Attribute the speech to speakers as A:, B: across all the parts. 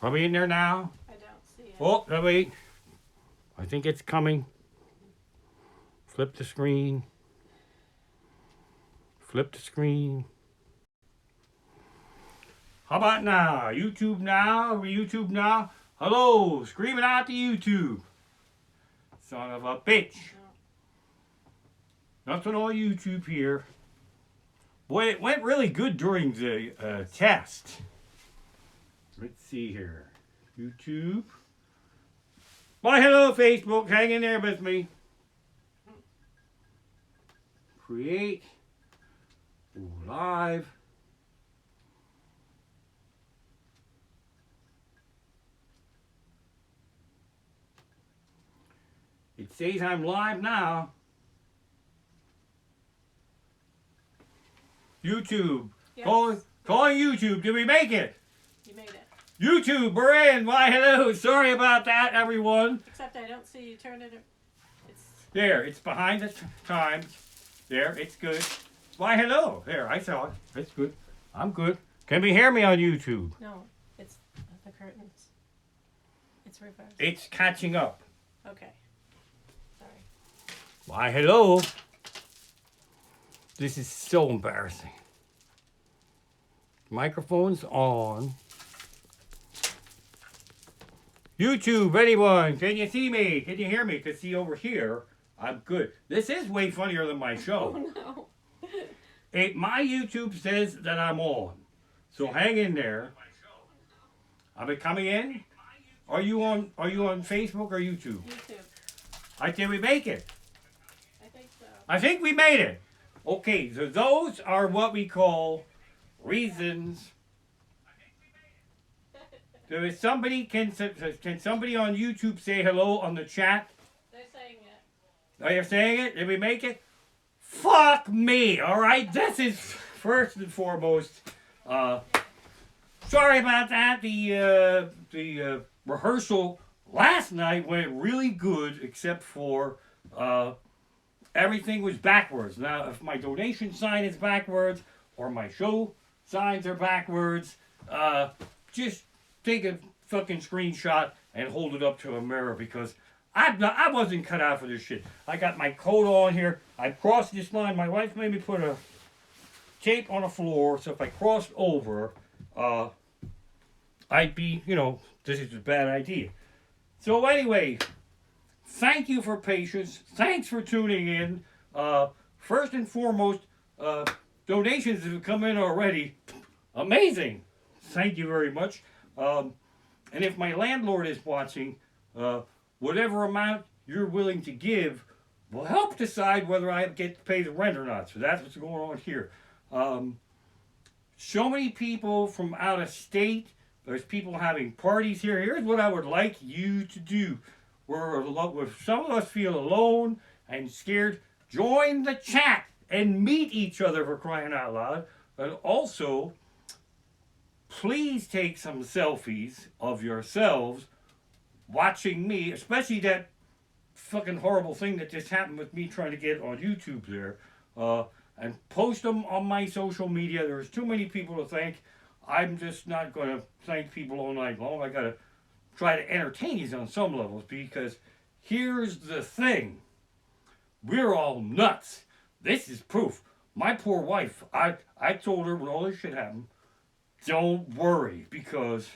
A: Are we in there now?
B: I don't see it.
A: Oh, no, wait. I think it's coming. Flip the screen. Flip the screen. How about now? YouTube now? Are we YouTube now? Hello, screaming out to YouTube. Son of a bitch. Nothing on YouTube here. Boy, it went really good during the test. Let's see here. YouTube. Why, hello, Facebook. Hang in there with me. Create. Ooh, live. It says I'm live now. YouTube.
B: Yes.
A: Calling YouTube. Did we make it?
B: You made it.
A: YouTube, we're in. Why, hello. Sorry about that, everyone.
B: Except I don't see you turn it. It's
A: There, it's behind the times. There, it's good. Why, hello. There, I saw it. It's good. I'm good. Can we hear me on YouTube?
B: no. It's the curtains. It's reversed.
A: It's catching up.
B: Okay. Sorry.
A: Why, hello. This is so embarrassing. Microphone's on. YouTube, anyone, can you see me? Can you hear me? Because see over here, I'm good. This is way funnier than my show.
B: Oh no.
A: My YouTube says that I'm on. So hang in there. Are we coming in? Are you on Facebook or YouTube?
B: YouTube.
A: Did we make it?
B: I think so.
A: I think we made it. Okay, so those are what we call reasons. So if somebody can somebody on YouTube say hello on the chat?
B: They're saying it.
A: Are you saying it? Did we make it? Fuck me, alright? This is first and foremost. Sorry about that. The rehearsal last night went really good, except for everything was backwards. Now, if my donation sign is backwards or my show signs are backwards, just take a fucking screenshot and hold it up to a mirror because I wasn't cut out for this shit. I got my coat on here. I crossed this line. My wife made me put a tape on the floor, so if I crossed over, I'd be, this is a bad idea. So anyway, thank you for patience. Thanks for tuning in. First and foremost, donations have come in already. Amazing. Thank you very much. And if my landlord is watching, whatever amount you're willing to give will help decide whether I get to pay the rent or not. So that's what's going on here. So many people from out of state. There's people having parties here. Here's what I would like you to do. If some of us feel alone and scared, join the chat and meet each other, for crying out loud. And also, please take some selfies of yourselves watching me, especially that fucking horrible thing that just happened with me trying to get on YouTube there, and post them on my social media. There's too many people to thank. I'm just not going to thank people all night long. I got to try to entertain you on some levels, because here's the thing. We're all nuts. This is proof. My poor wife, I told her when all this shit happened, don't worry, because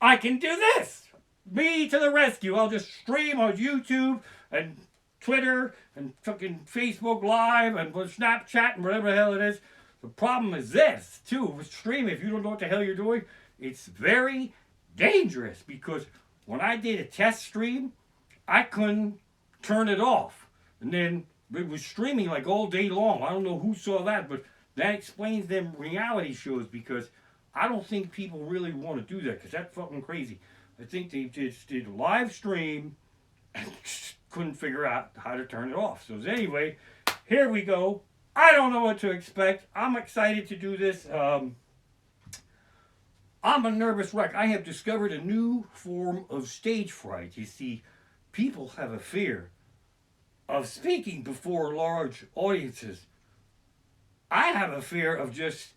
A: I can do this. Me to the rescue. I'll just stream on YouTube and Twitter and fucking Facebook Live and Snapchat and whatever the hell it is. The problem is this, too, with streaming. If you don't know what the hell you're doing, it's very dangerous, because when I did a test stream, I couldn't turn it off. And then it was streaming like all day long. I don't know who saw that, but that explains them reality shows, because I don't think people really want to do that, because that's fucking crazy. I think they just did a live stream and couldn't figure out how to turn it off. So anyway, here we go. I don't know what to expect. I'm excited to do this. I'm a nervous wreck. I have discovered a new form of stage fright. You see, people have a fear of speaking before large audiences. I have a fear of just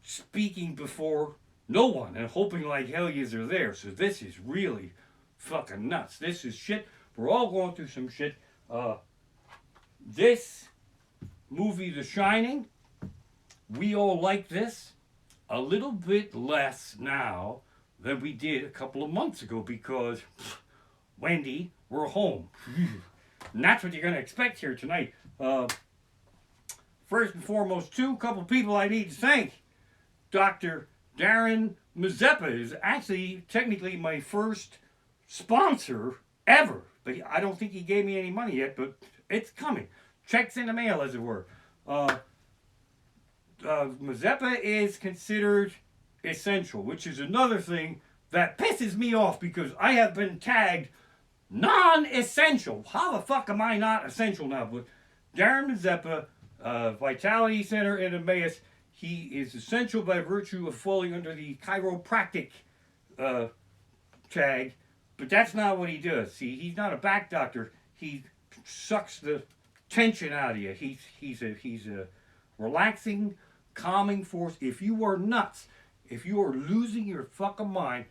A: speaking before No one, and hoping like hell yous are there. So this is really fucking nuts. This is shit. We're all going through some shit. This movie, The Shining, we all like this a little bit less now than we did a couple of months ago because, Wendy, we're home. And that's what you're going to expect here tonight. First and foremost, couple people I need to thank. Dr. Darren Mazeppa is actually technically my first sponsor ever. But I don't think he gave me any money yet, but it's coming. Checks in the mail, as it were. Mazeppa is considered essential, which is another thing that pisses me off because I have been tagged non-essential. How the fuck am I not essential now? But Darren Mazeppa, Vitality Center in Emmaus, he is essential by virtue of falling under the chiropractic tag, but that's not what he does. See, he's not a back doctor. He sucks the tension out of you. He's a relaxing, calming force. If you are nuts, if you are losing your fucking mind,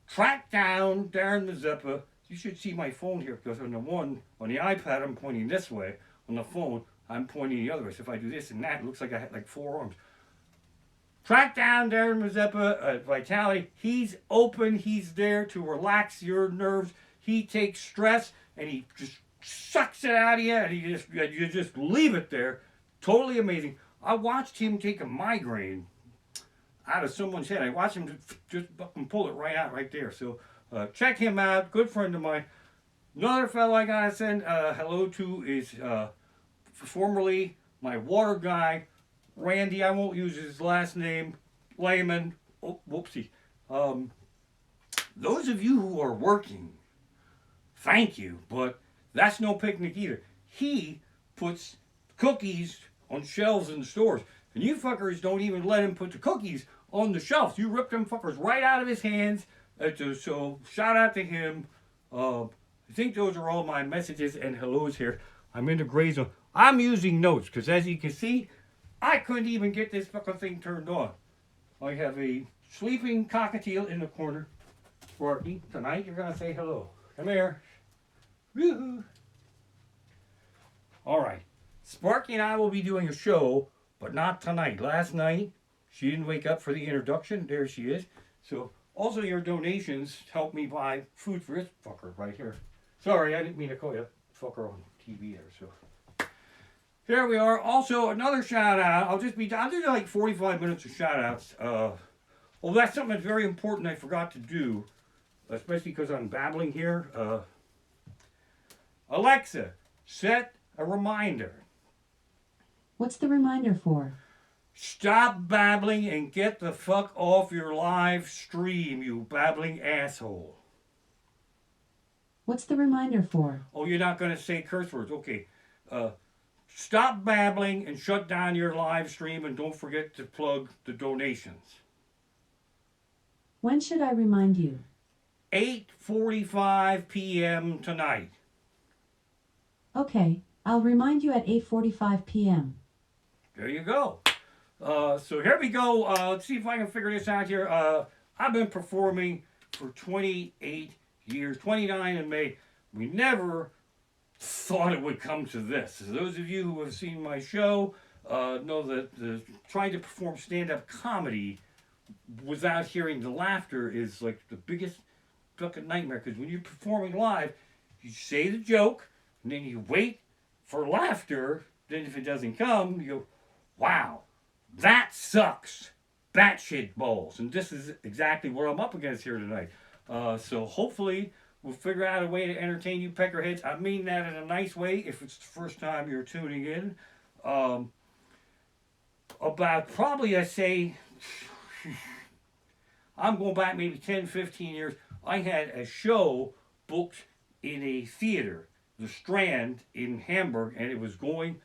A: track down Darren Mazeppa. You should see my phone here because on the iPad I'm pointing this way. On the phone I'm pointing the other way. So if I do this and that, it looks like I had like 4 arms. Track down Darren Mazeppa at Vitality. He's open. He's there to relax your nerves. He takes stress and he just sucks it out of you and you just leave it there. Totally amazing. I watched him take a migraine out of someone's head. I watched him just fucking pull it right out right there. So check him out. Good friend of mine. Another fellow I gotta send hello to is formerly my water guy, Randy. I won't use his last name. Layman. Oh, whoopsie. Those of you who are working, thank you, but that's no picnic either. He puts cookies on shelves in the stores, and you fuckers don't even let him put the cookies on the shelves. You rip them fuckers right out of his hands. So shout out to him. I think those are all my messages and hellos here. I'm in the gray zone. I'm using notes because as you can see, I couldn't even get this fucking thing turned on. I have a sleeping cockatiel in the corner. Sparkey, tonight you're gonna say hello. Come here. Woohoo! Alright. Sparky and I will be doing a show, but not tonight. Last night, she didn't wake up for the introduction. There she is. So, also your donations help me buy food for this fucker right here. Sorry, I didn't mean to call you fucker on TV there. So, here we are. Also, another shout out. I'll do like 45 minutes of shout outs. Well, that's something that's very important I forgot to do, especially because I'm babbling here. Alexa, set a reminder.
C: What's the reminder for?
A: Stop babbling and get the fuck off your live stream, you babbling asshole.
C: What's the reminder for?
A: Oh, you're not going to say curse words. Okay. Stop babbling and shut down your live stream and don't forget to plug the donations.
C: When should I remind you?
A: 8:45 p.m. tonight.
C: Okay, I'll remind you at 8:45 p.m.
A: There you go. So here we go. Let's see if I can figure this out here. I've been performing for 28 years, 29 in May. We never thought it would come to this. As those of you who have seen my show know that trying to perform stand-up comedy without hearing the laughter is like the biggest fucking nightmare. Because when you're performing live, you say the joke, and then you wait for laughter. Then if it doesn't come, you go, wow, that sucks. Batshit balls. And this is exactly what I'm up against here tonight. So hopefully we'll figure out a way to entertain you peckerheads. I mean that in a nice way if it's the first time you're tuning in. About probably, I say, I'm going back maybe 10, 15 years. I had a show booked in a theater, the Strand in Hamburg, and it was going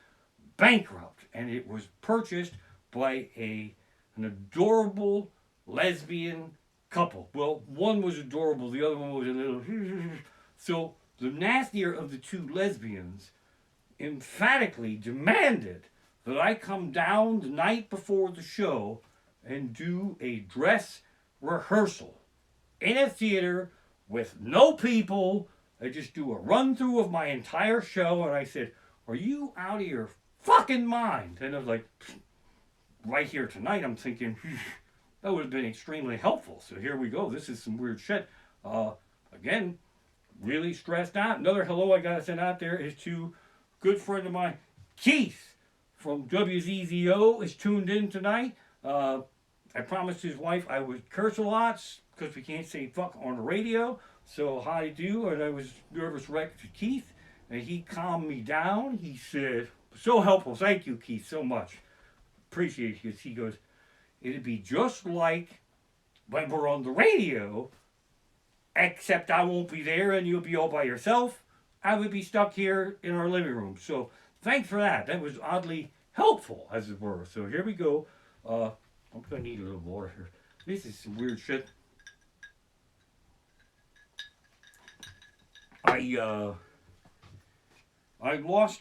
A: bankrupt. And it was purchased by an adorable lesbian couple. Well, one was adorable, the other one was a little... So the nastier of the two lesbians emphatically demanded that I come down the night before the show and do a dress rehearsal in a theater with no people. I just do a run through of my entire show, and I said, "Are you out of your fucking mind?" And I was like, right here tonight, I'm thinking, that would have been extremely helpful. So here we go. This is some weird shit. Again, really stressed out. Another hello I gotta send out there is to a good friend of mine, Keith from WZZO is tuned in tonight. I promised his wife I would curse a lot because we can't say fuck on the radio. So how I do, and I was nervous wreck to Keith, and he calmed me down. He said, so helpful. Thank you, Keith, so much. Appreciate you. He goes, it'd be just like when we're on the radio, except I won't be there and you'll be all by yourself. I would be stuck here in our living room. So thanks for that. That was oddly helpful, as it were. So here we go. I'm going to need a little water here. This is some weird shit. I lost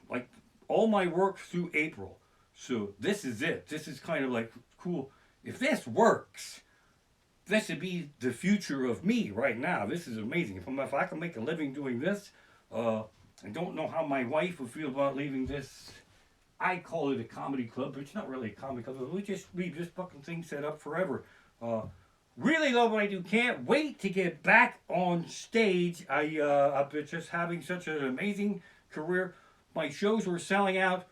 A: like all my work through April. So this is it. This is kind of like cool. If this works, this would be the future of me right now. This is amazing. If I can make a living doing this, I don't know how my wife would feel about leaving this. I call it a comedy club, but it's not really a comedy club. We just leave this fucking thing set up forever. Really love what I do. Can't wait to get back on stage. I've been just having such an amazing career. My shows were selling out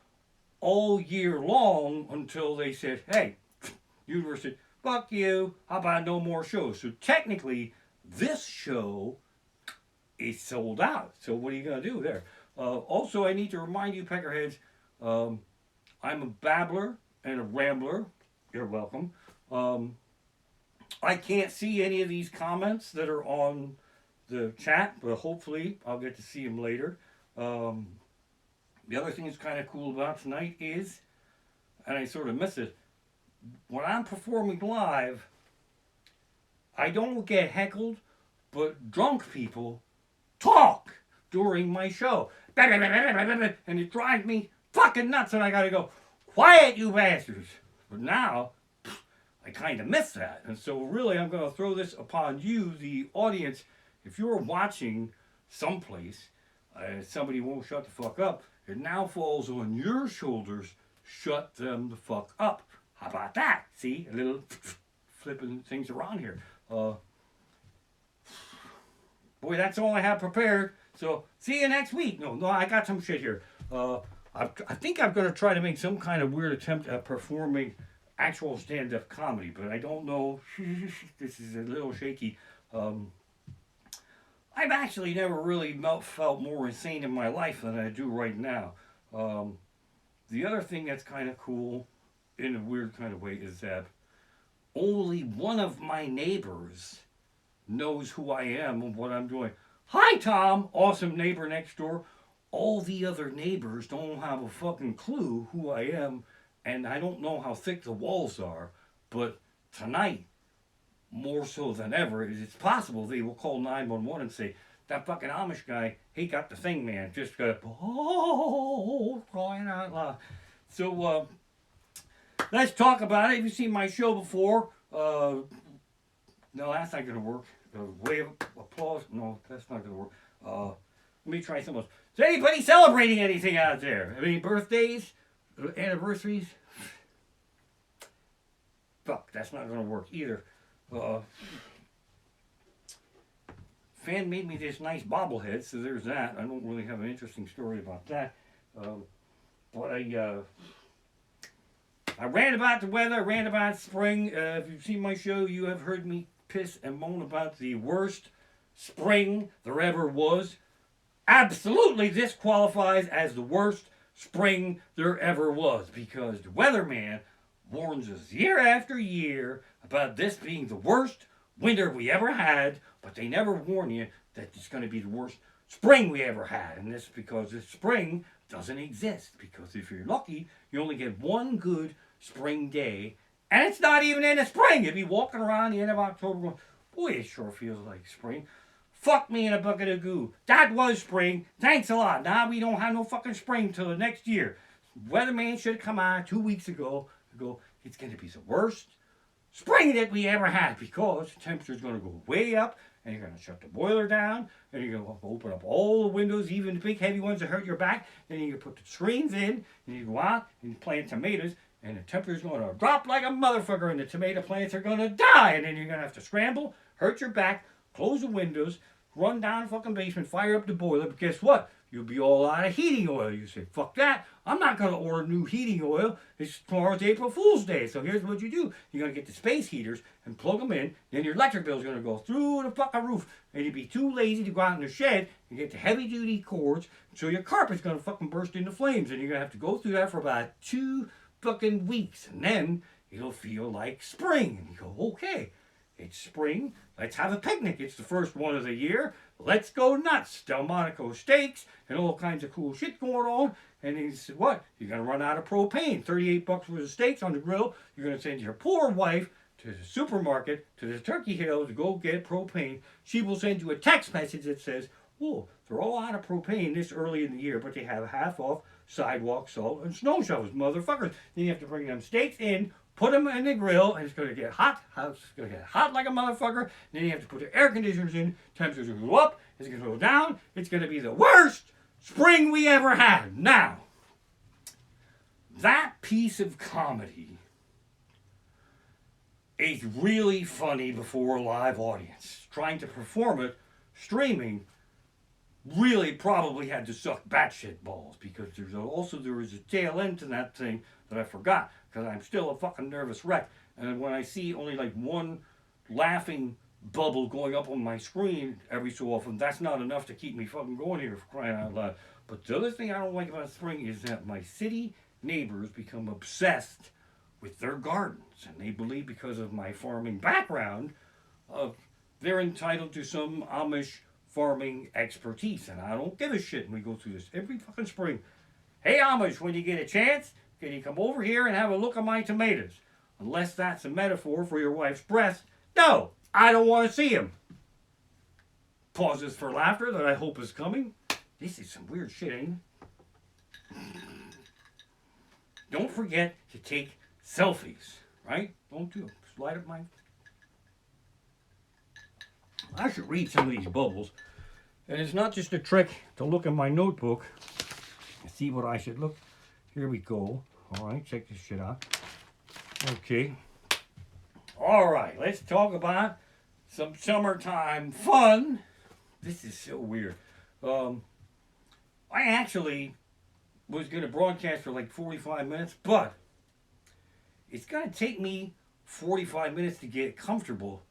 A: all year long until they said, hey, University, fuck you. How about no more shows? So technically, this show is sold out. So what are you going to do there? Also, I need to remind you, Peckerheads, I'm a babbler and a rambler. You're welcome. I can't see any of these comments that are on the chat, but hopefully I'll get to see them later. The other thing that's kind of cool about tonight is, and I sort of miss it, when I'm performing live, I don't get heckled, but drunk people talk during my show. And it drives me fucking nuts, and I gotta go, quiet, you bastards. But now, I kind of miss that. And so really, I'm going to throw this upon you, the audience. If you're watching someplace, somebody won't shut the fuck up, it now falls on your shoulders. Shut them the fuck up. How about that? See, a little flipping things around here. Boy, that's all I have prepared. So see you next week. No, I got some shit here. I think I'm going to try to make some kind of weird attempt at performing actual stand-up comedy, but I don't know. This is a little shaky. I've actually never really felt more insane in my life than I do right now. The other thing that's kind of cool, in a weird kind of way, is that only one of my neighbors knows who I am and what I'm doing. Hi, Tom, awesome neighbor next door. All the other neighbors don't have a fucking clue who I am, and I don't know how thick the walls are, but tonight, more so than ever, it's possible they will call 911 and say, that fucking Amish guy, he got the thing, man. Just got, crying out loud. So, let's talk about it. Have you seen my show before? No, that's not going to work. Wave of applause? No, that's not going to work. Let me try something else. Is anybody celebrating anything out there? Any birthdays? Anniversaries? Fuck, that's not going to work either. Fan made me this nice bobblehead, so there's that. I don't really have an interesting story about that. But I ran about the weather, I ran about spring. If you've seen my show, you have heard me piss and moan about the worst spring there ever was. Absolutely, this qualifies as the worst spring there ever was, because the weatherman warns us year after year about this being the worst winter we ever had, but they never warn you that it's going to be the worst spring we ever had. And this is because this spring doesn't exist, because if you're lucky, you only get one good spring day, and it's not even in the spring. You'd be walking around the end of October going, boy, it sure feels like spring. Fuck me in a bucket of goo. That was spring. Thanks a lot. Now we don't have no fucking spring till the next year. Weatherman should have come out 2 weeks ago. it's going to be the worst spring that we ever had because the temperature's going to go way up and you're going to shut the boiler down and you're going to open up all the windows, even the big heavy ones that hurt your back. Then you put the screens in and you go out and you plant tomatoes and the temperature's going to drop like a motherfucker and the tomato plants are going to die. And then you're going to have to scramble, hurt your back, close the windows, run down the fucking basement, fire up the boiler. But guess what? You'll be all out of heating oil. You say, fuck that. I'm not going to order new heating oil. Tomorrow's April Fool's Day. So here's what you do. You're going to get the space heaters and plug them in. Then your electric bill is going to go through the fucking roof. And you'd be too lazy to go out in the shed and get the heavy duty cords. So your carpet's going to fucking burst into flames. And you're going to have to go through that for about 2 fucking weeks. And then it'll feel like spring. And you go, okay, it's spring. Let's have a picnic. It's the first one of the year. Let's go nuts. Delmonico steaks and all kinds of cool shit going on. And he said, what? You're going to run out of propane. $38 worth of steaks on the grill. You're going to send your poor wife to the supermarket, to the Turkey Hill to go get propane. She will send you a text message that says, oh, they're all out of propane this early in the year, but they have half off sidewalk salt and snow shovels, motherfuckers. Then you have to bring them steaks in, put them in the grill, and it's going to get hot. It's going to get hot like a motherfucker. Then you have to put the air conditioners in. Temperatures will go up. It's going to go down. It's going to be the worst spring we ever had. Now, that piece of comedy is really funny before a live audience. Trying to perform it, streaming, really probably had to suck batshit balls because there was a tail end to that thing that I forgot because I'm still a fucking nervous wreck. And when I see only like one laughing bubble going up on my screen every so often, that's not enough to keep me fucking going here for crying out loud. But the other thing I don't like about spring is that my city neighbors become obsessed with their gardens. And they believe because of my farming background, they're entitled to some Amish farming expertise. And I don't give a shit. And we go through this every fucking spring. Hey Amish, when you get a chance, can you come over here and have a look at my tomatoes? Unless that's a metaphor for your wife's breasts. No, I don't want to see him. Pauses for laughter that I hope is coming. This is some weird shit, ain't it? Don't forget to take selfies, right? Don't do it. Slide up my... I should read some of these bubbles. And it's not just a trick to look in my notebook and see what I should look. Here we go. All right, check this shit out. Okay. All right, let's talk about some summertime fun. This is so weird. I actually was going to broadcast for like 45 minutes, but it's going to take me 45 minutes to get comfortable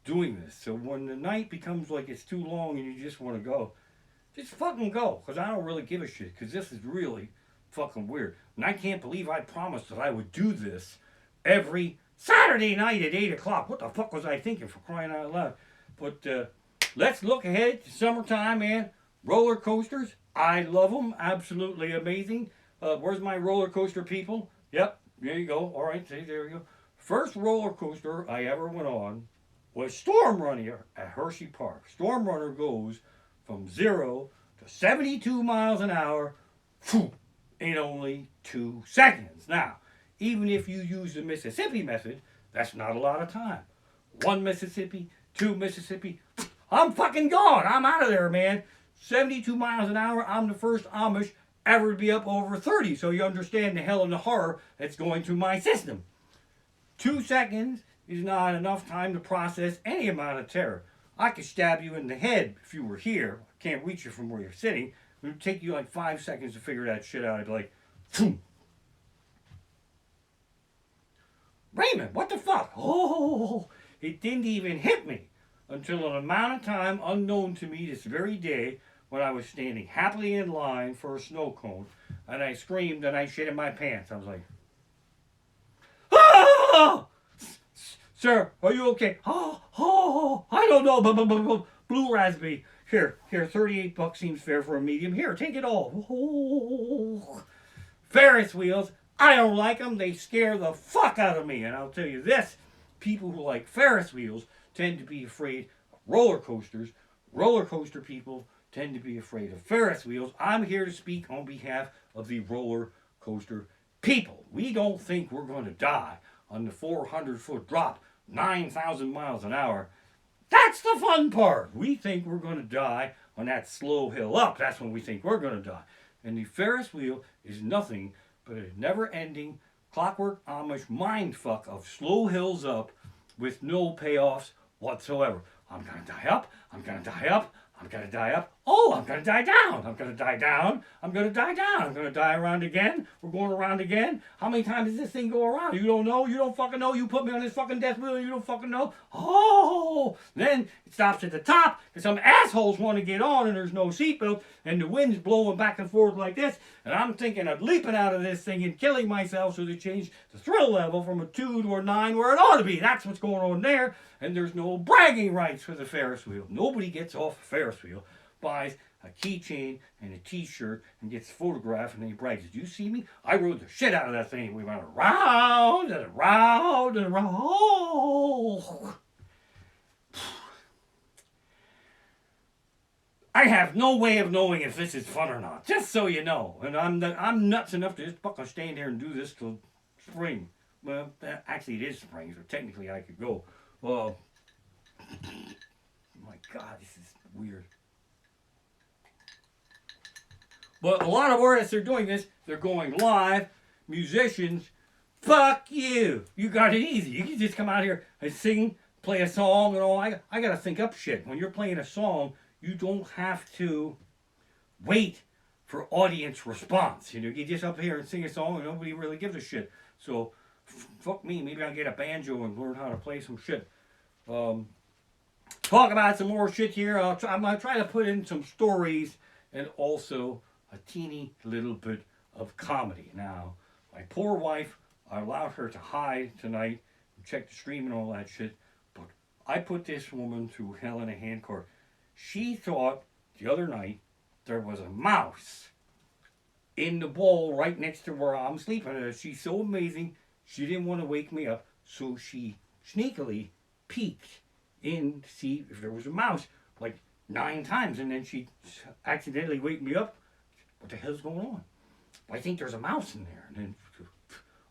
A: doing this. So when the night becomes like it's too long and you just want to go, just fucking go. Because I don't really give a shit. Because this is really fucking weird. And I can't believe I promised that I would do this every Saturday night at 8 o'clock. What the fuck was I thinking, for crying out loud? But let's look ahead to summertime, man. Roller coasters. I love them. Absolutely amazing. Where's my roller coaster people? Yep. There you go. All right. See, there you go. First roller coaster I ever went on was Storm Runner at Hershey Park. Storm Runner goes from 0 to 72 miles an hour in only 2 seconds. Now, even if you use the Mississippi method, that's not a lot of time. 1 Mississippi, 2 Mississippi, I'm fucking gone. I'm out of there, man. 72 miles an hour, I'm the first Amish ever to be up over 30. So you understand the hell and the horror that's going through my system. 2 seconds is not enough time to process any amount of terror. I could stab you in the head if you were here. I can't reach you from where you're sitting. It would take you like 5 seconds to figure that shit out. I'd be like, phoom. Raymond, what the fuck? Oh, it didn't even hit me until an amount of time unknown to me this very day when I was standing happily in line for a snow cone and I screamed and I shit in my pants. I was like, oh! Sir, are you okay? Oh, I don't know. Blue raspberry. Here, $38 seems fair for a medium. Here, take it all. Oh. Ferris wheels. I don't like them. They scare the fuck out of me. And I'll tell you this, people who like Ferris wheels tend to be afraid of roller coasters. Roller coaster people tend to be afraid of Ferris wheels. I'm here to speak on behalf of the roller coaster people. We don't think we're going to die on the 400-foot drop, 9,000 miles an hour. That's the fun part. We think we're going to die on that slow hill up. That's when we think we're going to die. And the Ferris wheel is nothing but a never-ending clockwork Amish mindfuck of slow hills up with no payoffs whatsoever. I'm going to die up. I'm going to die up. I'm going to die up. Oh, I'm going to die down. I'm going to die down. I'm going to die down. I'm going to die around again. We're going around again. How many times does this thing go around? You don't know. You don't fucking know. You put me on this fucking death wheel. You don't fucking know. Oh, then it stops at the top because some assholes want to get on and there's no seatbelt and the wind's blowing back and forth like this. And I'm thinking of leaping out of this thing and killing myself so to change the thrill level from a 2 to a 9 where it ought to be. That's what's going on there. And there's no bragging rights for the Ferris wheel. Nobody gets off a Ferris wheel, buys a keychain and a t-shirt and gets photographed and then he brags, did you see me? I rode the shit out of that thing. We went around and around and around. Oh. I have no way of knowing if this is fun or not, just so you know. And I'm nuts enough to just fucking stand here and do this till spring. Well, actually it is spring, so technically I could go. Well, my God, this is weird. But a lot of artists are doing this. They're going live. Musicians, fuck you. You got it easy. You can just come out here and sing, play a song and all. I got to think up shit. When you're playing a song, you don't have to wait for audience response. You know, you just up here and sing a song and nobody really gives a shit. So, fuck me. Maybe I'll get a banjo and learn how to play some shit. Talk about some more shit here. I'm going to try to put in some stories and also a teeny little bit of comedy. Now, my poor wife, I allowed her to hide tonight and check the stream and all that shit, but I put this woman through hell in a handcart. She thought the other night there was a mouse in the bowl right next to where I'm sleeping. She's so amazing, she didn't want to wake me up, so she sneakily peeked in to see if there was a mouse like 9 times, and then she accidentally wake me up. What the hell's going on? I think there's a mouse in there. And then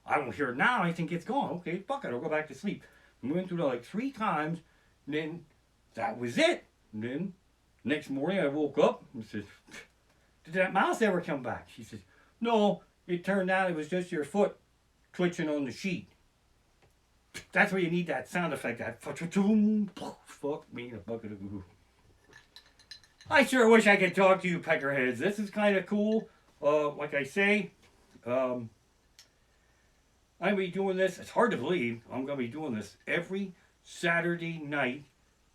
A: I don't hear it now. I think it's gone. Okay, fuck it. I'll go back to sleep. We went through that like 3 times. And then that was it. And then next morning I woke up and said, did that mouse ever come back? She says, no, it turned out it was just your foot twitching on the sheet. That's where you need that sound effect. That fuck me in a bucket of goo. I sure wish I could talk to you peckerheads. This is kind of cool. Like I say, I'm going to be doing this. It's hard to believe. I'm going to be doing this every Saturday night,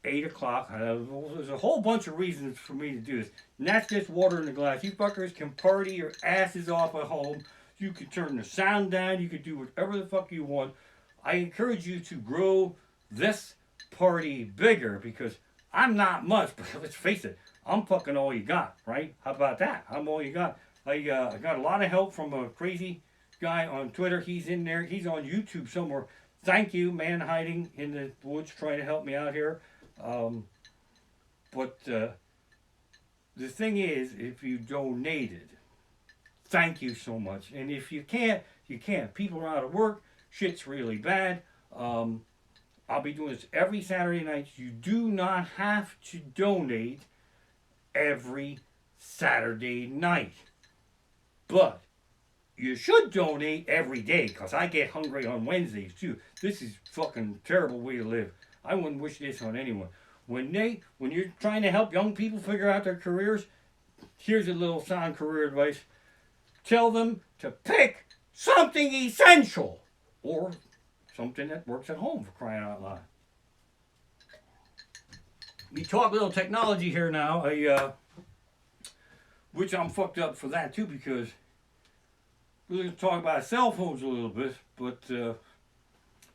A: 8 o'clock. There's a whole bunch of reasons for me to do this. And that's just water in the glass. You fuckers can party your asses off at home. You can turn the sound down. You can do whatever the fuck you want. I encourage you to grow this party bigger because I'm not much, but let's face it, I'm fucking all you got, right? How about that? I'm all you got. I got a lot of help from a crazy guy on Twitter. He's in there. He's on YouTube somewhere. Thank you, man hiding in the woods trying to help me out here. But the thing is, if you donated, thank you so much. And if you can't, you can't. People are out of work. Shit's really bad. I'll be doing this every Saturday night. You do not have to donate every Saturday night. But you should donate every day because I get hungry on Wednesdays too. This is fucking terrible way to live. I wouldn't wish this on anyone. When you're trying to help young people figure out their careers, here's a little sound career advice. Tell them to pick something essential or something that works at home, for crying out loud. We talk a little technology here now, which I'm fucked up for that too because we're going to talk about cell phones a little bit, but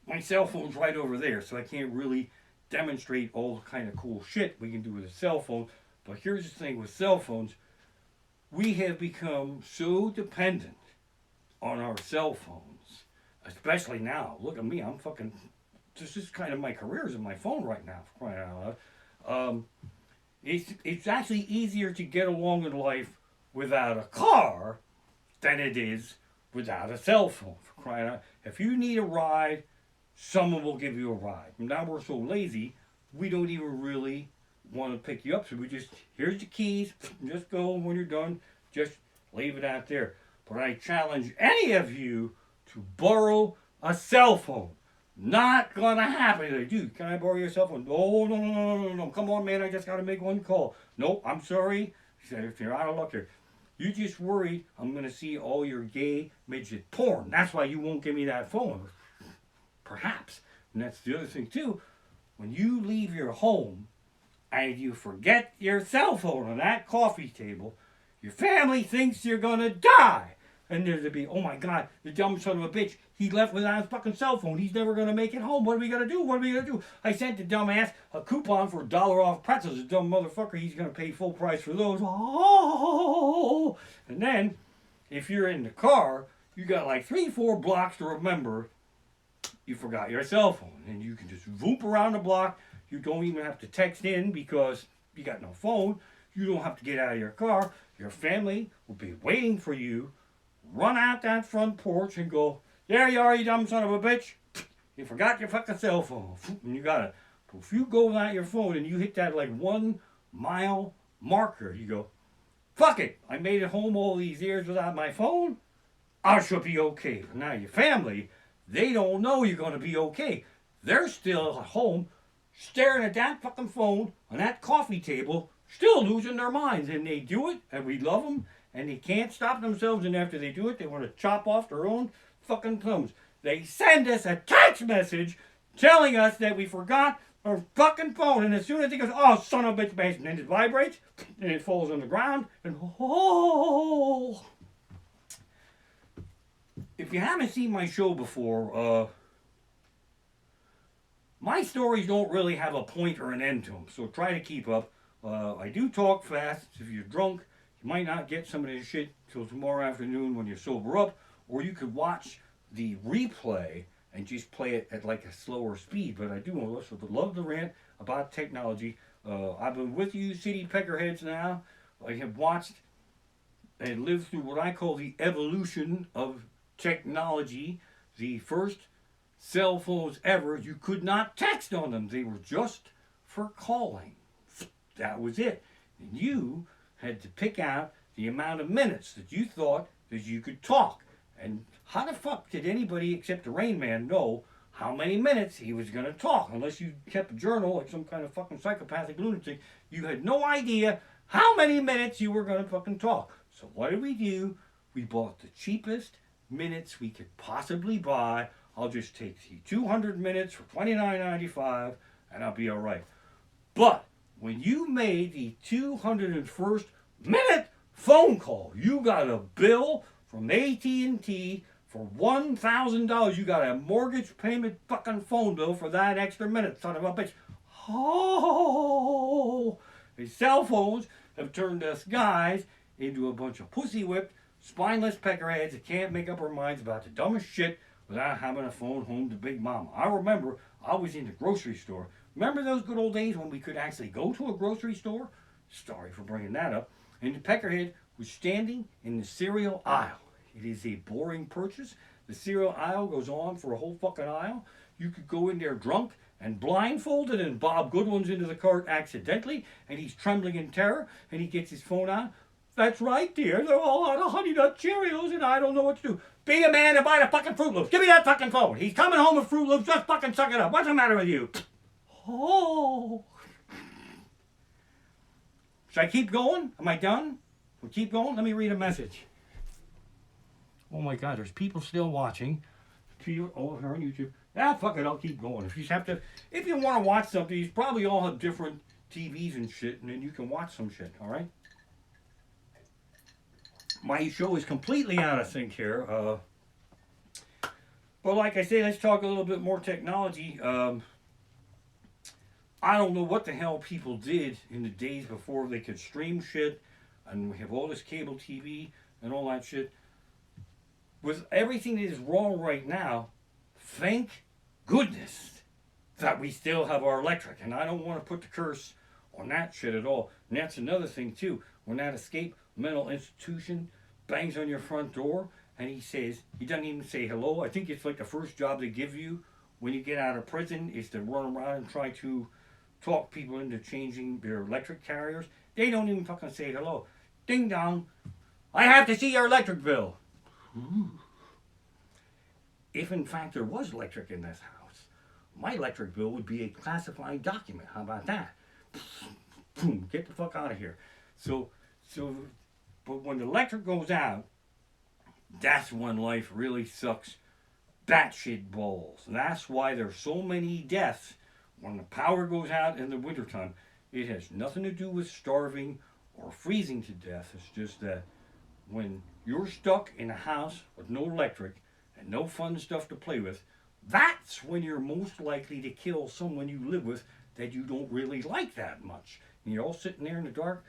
A: my cell phone's right over there, so I can't really demonstrate all the kind of cool shit we can do with a cell phone. But here's the thing with cell phones. We have become so dependent on our cell phones, especially now. Look at me, I'm fucking, this is kind of my career is in my phone right now, for crying out loud. It's actually easier to get along in life without a car than it is without a cell phone, for crying out. If you need a ride someone will give you a ride. Now we're so lazy, we don't even really want to pick you up. So we just, here's the keys, just go when you're done, just leave it out there. But I challenge any of you to borrow a cell phone. Not gonna happen. Like, dude, can I borrow your cell phone? No, no, no, no, no, no. Come on, man, I just gotta make one call. Nope, I'm sorry. He said, if you're out of luck here. You just worried I'm gonna see all your gay midget porn. That's why you won't give me that phone. Perhaps. And that's the other thing too. When you leave your home and you forget your cell phone on that coffee table, your family thinks you're gonna die. And there's to be, oh my God, the dumb son of a bitch, he left without his fucking cell phone. He's never gonna make it home. What are we gonna do? What are we gonna do? I sent the dumbass a coupon for $1 off pretzels. The dumb motherfucker, he's gonna pay full price for those. Oh! And then, if you're in the car, you got like 3-4 blocks to remember you forgot your cell phone. And you can just whoop around the block. You don't even have to text in because you got no phone. You don't have to get out of your car. Your family will be waiting for you. Run out that front porch and go, there you are, you dumb son of a bitch. You forgot your fucking cell phone. And you got it. But if you go without your phone and you hit that like 1 mile marker, you go, fuck it. I made it home all these years without my phone. I should be okay. But now your family, they don't know you're going to be okay. They're still at home staring at that fucking phone on that coffee table, still losing their minds. And they do it, and we love them. And they can't stop themselves, and after they do it, they want to chop off their own fucking thumbs. They send us a text message telling us that we forgot our fucking phone, and as soon as it goes, oh, son of a bitch, and then it vibrates, and it falls on the ground, and oh. If you haven't seen my show before, my stories don't really have a point or an end to them, so try to keep up. I do talk fast. If you're drunk, you might not get some of this shit till tomorrow afternoon when you're sober up, or you could watch the replay and just play it at like a slower speed. But I do also love the rant about technology. I've been with you city peckerheads now. I have watched and lived through what I call the evolution of technology. The first cell phones ever, you could not text on them. They were just for calling. That was it. And you had to pick out the amount of minutes that you thought that you could talk. And how the fuck did anybody except the Rain Man know how many minutes he was going to talk? Unless you kept a journal like some kind of fucking psychopathic lunatic, you had no idea how many minutes you were going to fucking talk. So what did we do? We bought the cheapest minutes we could possibly buy. I'll just take the 200 minutes for $29.95 and I'll be all right. But when you made the 201st minute phone call, you got a bill from AT&T for $1,000. You got a mortgage payment fucking phone bill for that extra minute, son of a bitch. Oh, the cell phones have turned us guys into a bunch of pussy-whipped, spineless peckerheads that can't make up our minds about the dumbest shit without having a phone home to Big Mama. I remember I was in the grocery store. Remember those good old days when we could actually go to a grocery store? Sorry for bringing that up. And the peckerhead was standing in the cereal aisle. It is a boring purchase. The cereal aisle goes on for a whole fucking aisle. You could go in there drunk and blindfolded, and Bob Goodwin's into the cart accidentally, and he's trembling in terror, and he gets his phone out. That's right, dear. They're all out of Honey Nut Cheerios, and I don't know what to do. Be a man and buy the fucking Fruit Loops. Give me that fucking phone. He's coming home with Fruit Loops. Just fucking suck it up. What's the matter with you? Oh. Should I keep going? Am I done? We'll keep going? Let me read a message. Oh my God, there's people still watching. Oh, here on YouTube. Ah, fuck it, I'll keep going. If you want to watch something, you probably all have different TVs and shit, and then you can watch some shit, all right? My show is completely out of sync here. But like I say, let's talk a little bit more technology. I don't know what the hell people did in the days before they could stream shit, and we have all this cable TV and all that shit. With everything that is wrong right now, thank goodness that we still have our electric. And I don't want to put the curse on that shit at all. And that's another thing too. When that escape mental institution bangs on your front door and he doesn't even say hello. I think it's like the first job they give you when you get out of prison is to run around and try to talk people into changing their electric carriers. They don't even fucking say hello. Ding dong. I have to see your electric bill. Ooh. If in fact there was electric in this house, my electric bill would be a classified document. How about that? Boom, get the fuck out of here. So, but when the electric goes out, that's when life really sucks batshit balls. And that's why there's so many deaths when the power goes out in the wintertime. It has nothing to do with starving or freezing to death. It's just that when you're stuck in a house with no electric and no fun stuff to play with, that's when you're most likely to kill someone you live with that you don't really like that much. And you're all sitting there in the dark,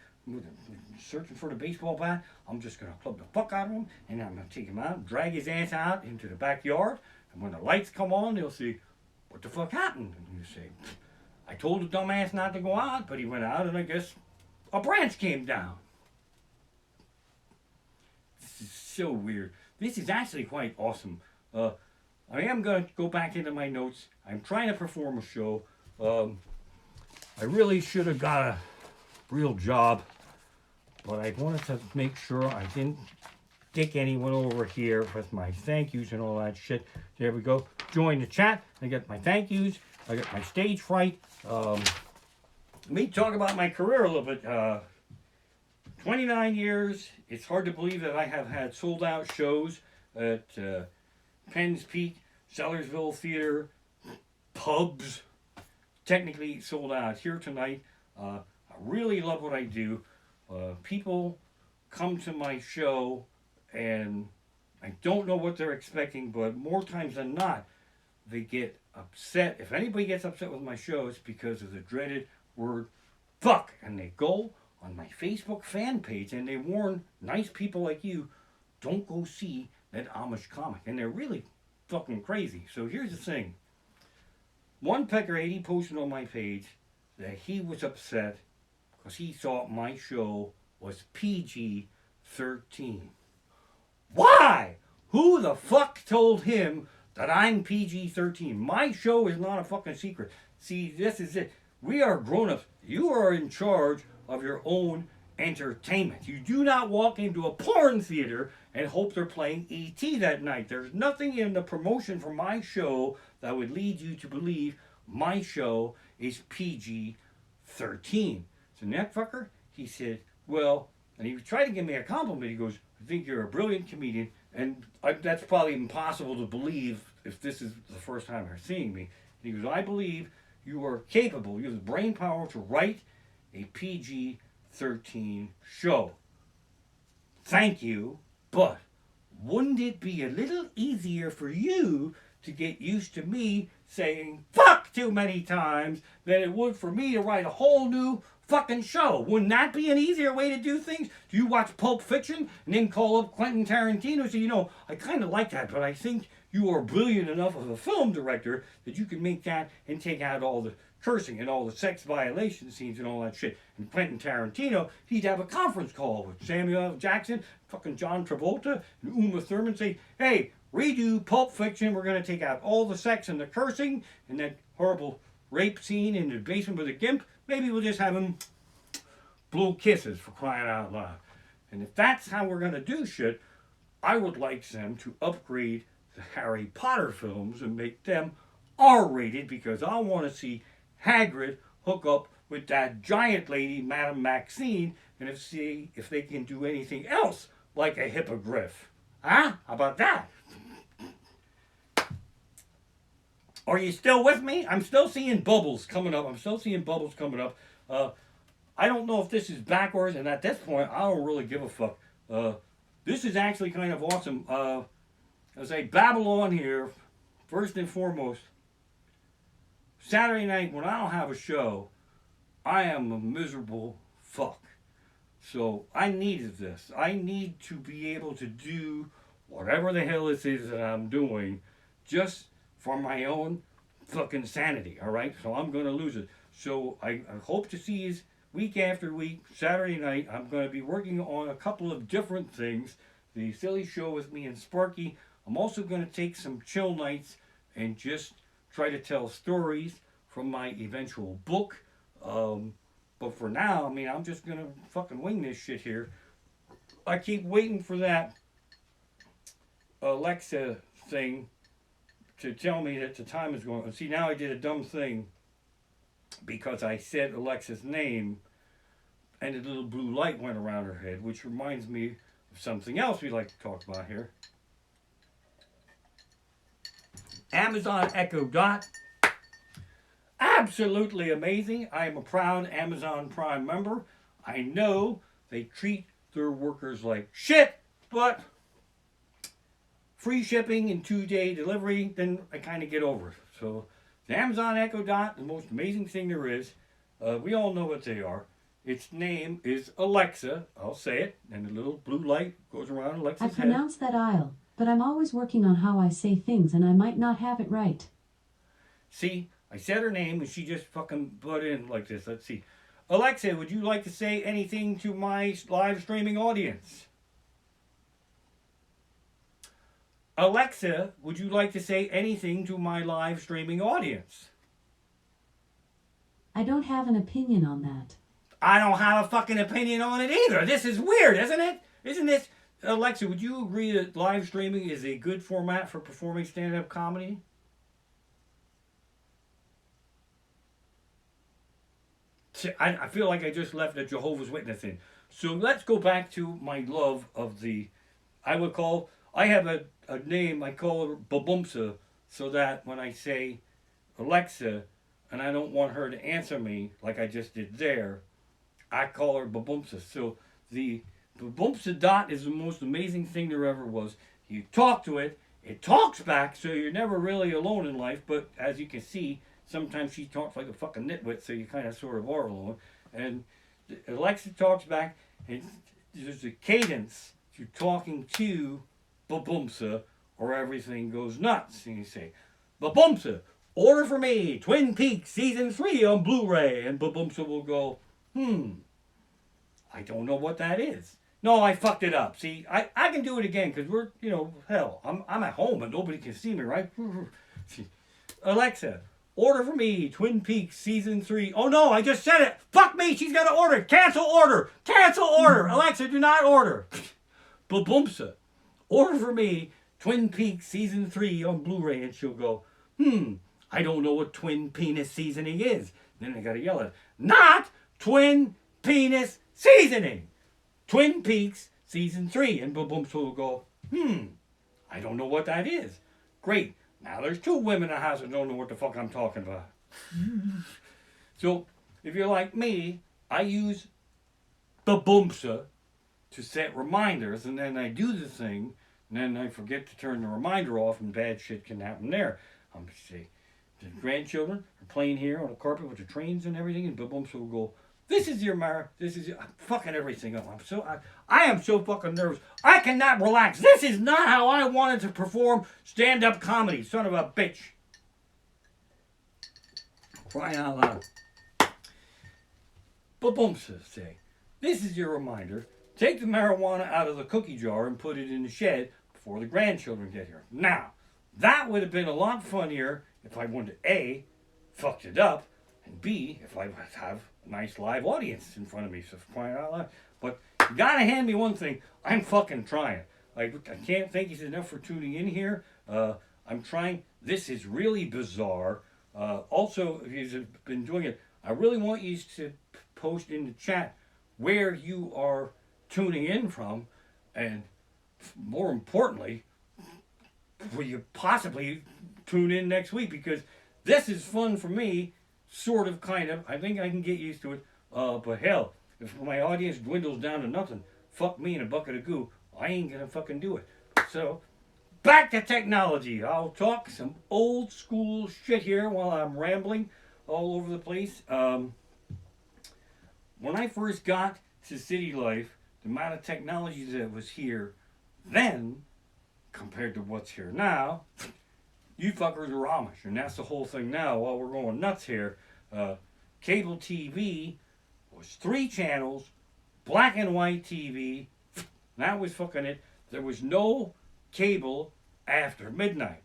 A: searching for the baseball bat. I'm just going to club the fuck out of him, and I'm going to take him out, drag his ass out into the backyard, and when the lights come on, they'll say, what the fuck happened? And you say, I told the dumbass not to go out, but he went out, and I guess a branch came down. This is so weird. This is actually quite awesome. I am going to go back into my notes. I'm trying to perform a show. I really should have got a real job, but I wanted to make sure I didn't dick anyone over here with my thank yous and all that shit. There we go. Join the chat. I got my thank yous. I got my stage fright. Let me talk about my career a little bit. 29 years. It's hard to believe that I have had sold out shows at Penn's Peak, Sellersville Theater, pubs. Technically sold out here tonight. I really love what I do. People come to my show and I don't know what they're expecting, but more times than not, they get upset. If anybody gets upset with my show, it's because of the dreaded word fuck. And they go on my Facebook fan page and they warn nice people like you, don't go see that Amish comic. And they're really fucking crazy. So here's the thing. One Pecker 80 posted on my page that he was upset because he thought my show was PG-13. Why? Who the fuck told him that I'm PG-13? My show is not a fucking secret. See, this is it. We are grown-ups. You are in charge of your own entertainment. You do not walk into a porn theater and hope they're playing E.T. that night. There's nothing in the promotion for my show that would lead you to believe my show is PG-13. So that fucker, he said, well, and he tried to give me a compliment. He goes, I think you're a brilliant comedian, and that's probably impossible to believe if this is the first time you're seeing me. And he goes, I believe you are capable, you have the brain power to write a PG-13 show. Thank you, but wouldn't it be a little easier for you to get used to me saying fuck too many times than it would for me to write a whole new fucking show? Wouldn't that be an easier way to do things? Do you watch Pulp Fiction and then call up Quentin Tarantino and say, you know, I kind of like that, but I think you are brilliant enough of a film director that you can make that and take out all the cursing and all the sex violation scenes and all that shit. And Quentin Tarantino, he'd have a conference call with Samuel L. Jackson, fucking John Travolta, and Uma Thurman, say, hey, redo Pulp Fiction, we're going to take out all the sex and the cursing and that horrible rape scene in the basement with a gimp. Maybe we'll just have him blow kisses, for crying out loud. And if that's how we're going to do shit, I would like them to upgrade the Harry Potter films and make them R-rated, because I want to see Hagrid hook up with that giant lady, Madame Maxine, and see if they can do anything else like a hippogriff. Huh? How about that? Are you still with me? I'm still seeing bubbles coming up. I don't know if this is backwards, and at this point, I don't really give a fuck. This is actually kind of awesome. As I babble on here, first and foremost, Saturday night when I don't have a show, I am a miserable fuck. So I needed this. I need to be able to do whatever the hell this is that I'm doing just for my own fucking sanity, all right? So I'm going to lose it. So I hope to see you week after week, Saturday night. I'm going to be working on a couple of different things. The silly show with me and Sparkey. I'm also going to take some chill nights and just try to tell stories from my eventual book. But for now, I mean, I'm just gonna fucking wing this shit here. I keep waiting for that Alexa thing to tell me that the time is going. See, now I did a dumb thing because I said Alexa's name and a little blue light went around her head, which reminds me of something else we like to talk about here. Amazon Echo Dot. Absolutely amazing. I am a proud Amazon Prime member. I know they treat their workers like shit, but free shipping and 2-day delivery, then I kind of get over it. So the Amazon Echo Dot, the most amazing thing there is. We all know what they are. Its name is Alexa. I'll say it, and the little blue light goes around Alexa's
C: I
A: head.
C: pronounce that aisle, but I'm always working on how I say things and I might not have it right.
A: See, I said her name and she just fucking butt in like this. Let's see. Alexa, would you like to say anything to my live streaming audience? Alexa, would you like to say anything to my live streaming audience?
C: I don't have an opinion on that.
A: I don't have a fucking opinion on it either. This is weird, isn't it? Isn't this... Alexa, would you agree that live streaming is a good format for performing stand-up comedy? I feel like I just left a Jehovah's Witness in. So let's go back to my love of the... I have a name, I call her Babumpsa, so that when I say Alexa, and I don't want her to answer me like I just did there, I call her Babumpsa. So the Babumpsa Dot is the most amazing thing there ever was. You talk to it, it talks back, so you're never really alone in life, but as you can see, sometimes she talks like a fucking nitwit, so you kind of sort of are alone. And Alexa talks back, and there's a cadence to talking to Babumpsa, or everything goes nuts. And you say, Babumpsa, order for me Twin Peaks Season 3 on Blu-ray. And Babumpsa will go, I don't know what that is. No, I fucked it up. See, I can do it again, because we're, hell, I'm at home and nobody can see me, right? See, Alexa, order for me Twin Peaks Season 3. Oh no, I just said it. Fuck me, she's got to order. Cancel order. Cancel order. Alexa, do not order. Babumpsa, order for me Twin Peaks Season 3 on Blu-ray. And she'll go, I don't know what twin penis seasoning is. Then I got to yell at her, not twin penis seasoning. Twin Peaks Season 3. And Babumpsa will go, I don't know what that is. Great. Now there's 2 women in the house that don't know what the fuck I'm talking about. So, if you're like me, I use Babumpsa to set reminders, and then I do the thing, and then I forget to turn the reminder off, and bad shit can happen there. I'm going to say, the grandchildren are playing here on the carpet with the trains and everything, and Babumpsa will go, this is your Mara, this is your... I'm fucking everything up. I am so fucking nervous. I cannot relax. This is not how I wanted to perform stand-up comedy, son of a bitch. Crying out loud. Babumpsa say, this is your reminder. Take the marijuana out of the cookie jar and put it in the shed before the grandchildren get here. Now, that would have been a lot funnier if I wanted to A, fucked it up, and B, if I have a nice live audience in front of me, so crying out loud. But you gotta hand me one thing, I'm fucking trying. I can't thank you enough for tuning in here. I'm trying. This is really bizarre. Also, if you've been doing it, I really want you to post in the chat where you are tuning in from, and more importantly, will you possibly tune in next week, because this is fun for me, sort of, kind of. I think I can get used to it, but hell, if my audience dwindles down to nothing, fuck me in a bucket of goo, I ain't gonna fucking do it. So, back to technology. I'll talk some old school shit here while I'm rambling all over the place. When I first got to city life, the amount of technology that was here then, compared to what's here now, you fuckers are Amish, and that's the whole thing now. While we're going nuts here, cable TV was 3 channels, black and white TV. That was fucking it. There was no cable after midnight.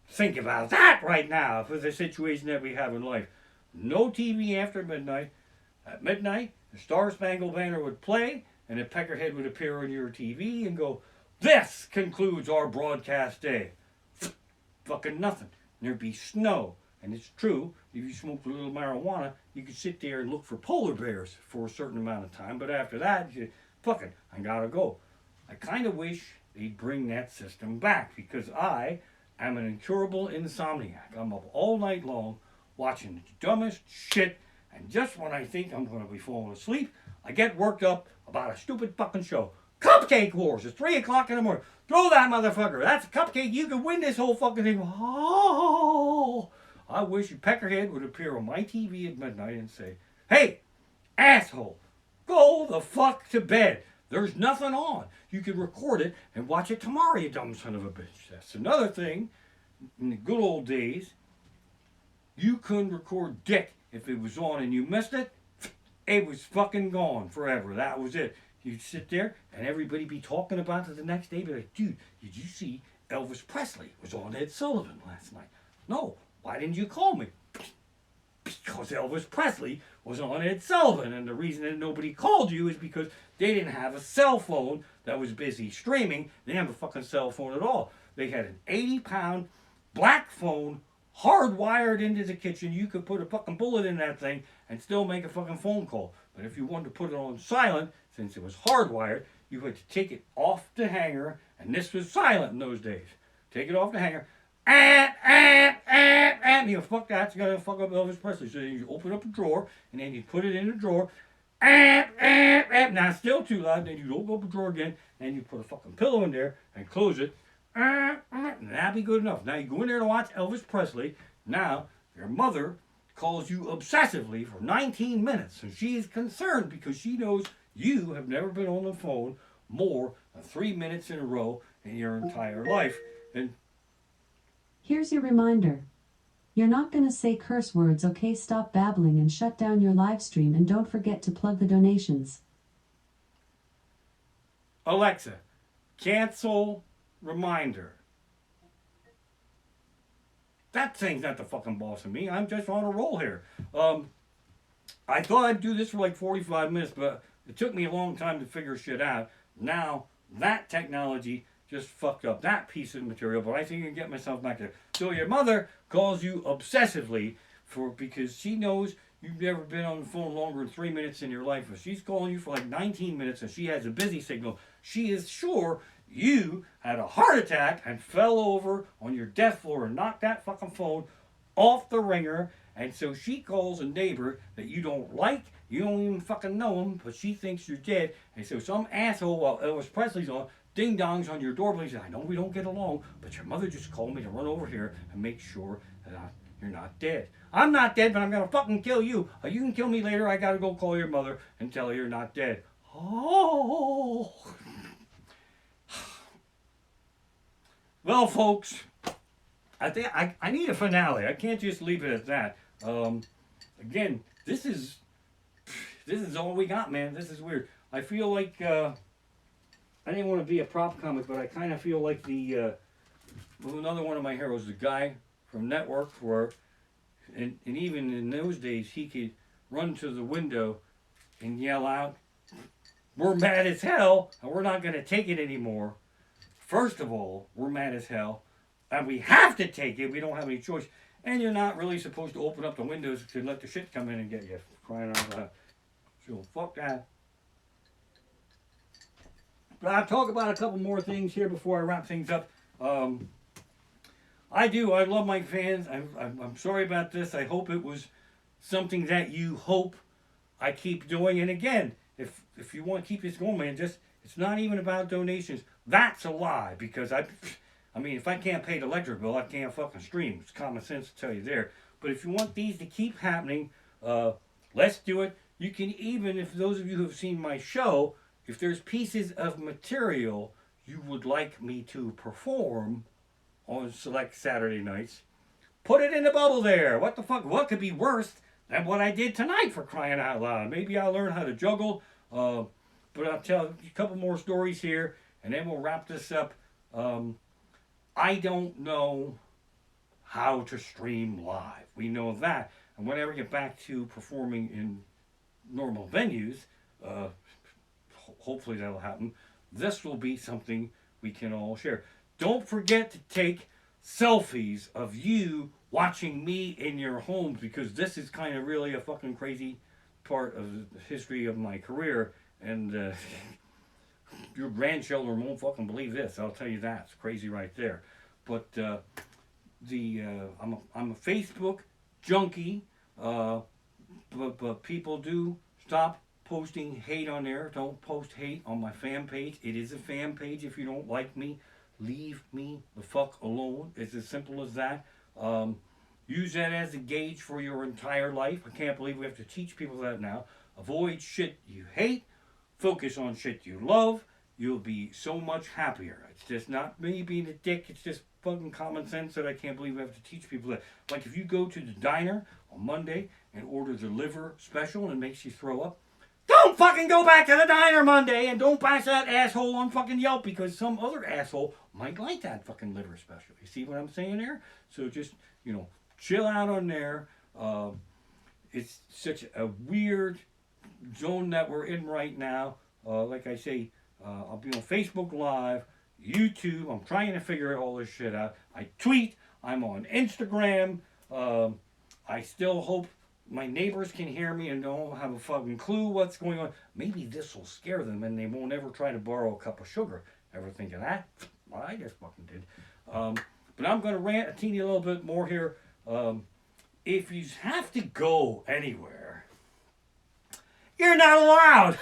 A: Think about that right now for the situation that we have in life. No TV after midnight. At midnight, the Star Spangled Banner would play, and a peckerhead would appear on your TV and go, "This concludes our broadcast day." Fucking nothing. And there'd be snow. And it's true, if you smoked a little marijuana, you could sit there and look for polar bears for a certain amount of time. But after that, you fucking, I gotta go. I kind of wish they'd bring that system back because I am an incurable insomniac. I'm up all night long watching the dumbest shit. And just when I think I'm going to be falling asleep, I get worked up about a stupid fucking show. Cupcake Wars. It's 3 o'clock in the morning. Throw that motherfucker. That's a cupcake. You can win this whole fucking thing. Oh, I wish a peckerhead would appear on my TV at midnight and say, "Hey, asshole, go the fuck to bed. There's nothing on. You can record it and watch it tomorrow, you dumb son of a bitch." That's another thing. In the good old days, you couldn't record dick. If it was on and you missed it, it was fucking gone forever. That was it. You'd sit there and everybody be talking about it the next day. Be like, "Dude, did you see Elvis Presley was on Ed Sullivan last night?" "No. Why didn't you call me?" "Because Elvis Presley was on Ed Sullivan." And the reason that nobody called you is because they didn't have a cell phone that was busy streaming. They didn't have a fucking cell phone at all. They had an 80-pound black phone hardwired into the kitchen. You could put a fucking bullet in that thing and still make a fucking phone call. But if you wanted to put it on silent, since it was hardwired, you had to take it off the hanger, and this was silent in those days. Take it off the hanger, you know, fuck that, it's gonna fuck up Elvis Presley. So you open up a drawer, and then you put it in the drawer, now it's still too loud, then you open up a drawer again, and you put a fucking pillow in there, and close it, and that'd be good enough. Now you go in there to watch Elvis Presley. Now your mother calls you obsessively for 19 minutes, and she is concerned because she knows you have never been on the phone more than 3 minutes in a row in your entire life. And
C: Here's your reminder. You're not gonna say curse words, okay? Stop babbling and shut down your live stream, and don't forget to plug the donations.
A: Alexa, cancel reminder. That thing's not the fucking boss of me. I'm just on a roll here. I thought I'd do this for like 45 minutes, but it took me a long time to figure shit out. Now, that technology just fucked up that piece of material, but I think I can get myself back there. So your mother calls you obsessively because she knows you've never been on the phone longer than 3 minutes in your life. If she's calling you for like 19 minutes and she has a busy signal, she is sure you had a heart attack and fell over on your death floor and knocked that fucking phone off the ringer. And so she calls a neighbor that you don't like, you don't even fucking know him, but she thinks you're dead. And so some asshole, while Elvis Presley's on, ding dongs on your doorbell. He says, "I know we don't get along, but your mother just called me to run over here and make sure that you're not dead." "I'm not dead, but I'm gonna fucking kill you. You can kill me later. I gotta go call your mother and tell her you're not dead." Oh. Well, folks, I think I need a finale. I can't just leave it at that. Again, this is all we got, man. This is weird. I feel like I didn't want to be a prop comic, but I kind of feel like another one of my heroes, the guy from Network, and even in those days, he could run to the window and yell out, "We're mad as hell, and we're not going to take it anymore. First of all, we're mad as hell, and we have to take it. We don't have any choice. And you're not really supposed to open up the windows to let the shit come in and get you." Crying out loud. So fuck that. But I'll talk about a couple more things here before I wrap things up. I love my fans. I'm sorry about this. I hope it was something that you hope I keep doing. And again, if you want to keep this going, man, it's not even about donations. That's a lie, because I mean, if I can't pay the electric bill, I can't fucking stream. It's common sense to tell you there. But if you want these to keep happening, let's do it. You can even, if those of you who have seen my show, if there's pieces of material you would like me to perform on select Saturday nights, put it in the bubble there. What the fuck? What could be worse than what I did tonight, for crying out loud? Maybe I'll learn how to juggle. But I'll tell a couple more stories here, and then we'll wrap this up. I don't know how to stream live. We know that. And whenever I get back to performing in normal venues, hopefully that'll happen. This will be something we can all share. Don't forget to take selfies of you watching me in your homes, because this is kind of really a fucking crazy part of the history of my career. And your grandchildren won't fucking believe this. I'll tell you that. It's crazy right there. But I'm a Facebook junkie. But people do stop posting hate on there. Don't post hate on my fan page. It is a fan page. If you don't like me, leave me the fuck alone. It's as simple as that. Use that as a gauge for your entire life. I can't believe we have to teach people that now. Avoid shit you hate. Focus on shit you love. You'll be so much happier. It's just not me being a dick. It's just fucking common sense that I can't believe we have to teach people that. Like if you go to the diner on Monday and order the liver special and it makes you throw up, don't fucking go back to the diner Monday and don't bash that asshole on fucking Yelp, because some other asshole might like that fucking liver special. You see what I'm saying there? So just, chill out on there. It's such a weird zone that we're in right now. Like I say, I'll be on Facebook Live, YouTube. I'm trying to figure all this shit out. I tweet. I'm on Instagram. I still hope my neighbors can hear me and don't have a fucking clue what's going on. Maybe this will scare them and they won't ever try to borrow a cup of sugar. Ever think of that? Well, I just fucking did. But I'm going to rant a teeny little bit more here. If you have to go anywhere, you're not allowed.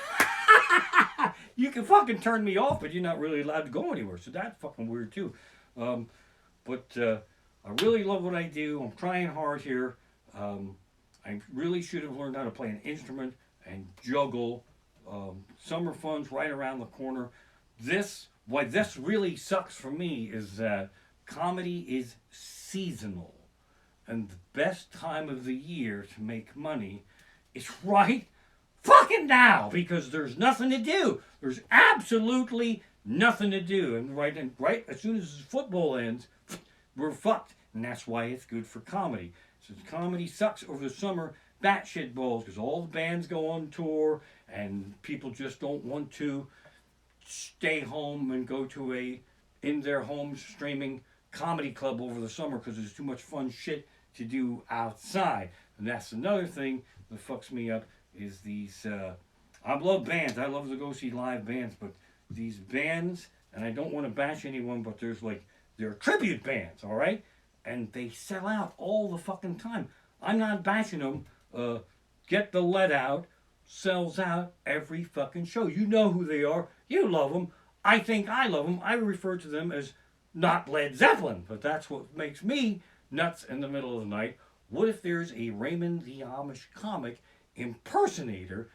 A: You can fucking turn me off, but you're not really allowed to go anywhere. So that's fucking weird too. But I really love what I do. I'm trying hard here. I really should have learned how to play an instrument and juggle. Summer fun's right around the corner. Why this really sucks for me is that comedy is seasonal. And the best time of the year to make money is right fucking now, because there's nothing to do. There's absolutely nothing to do. And right as soon as football ends, we're fucked. And that's why it's good for comedy. Since comedy sucks over the summer, batshit balls, because all the bands go on tour and people just don't want to stay home and go to in their homes streaming comedy club over the summer because there's too much fun shit to do outside. And that's another thing that fucks me up is these, I love bands. I love to go see live bands, but these bands, and I don't want to bash anyone, but they're tribute bands, all right? And they sell out all the fucking time. I'm not bashing them. Get the Let Out sells out every fucking show. You know who they are. You love them. I think I love them. I refer to them as not Led Zeppelin, but that's what makes me nuts in the middle of the night. What if there's a Raymond the Amish comic impersonator,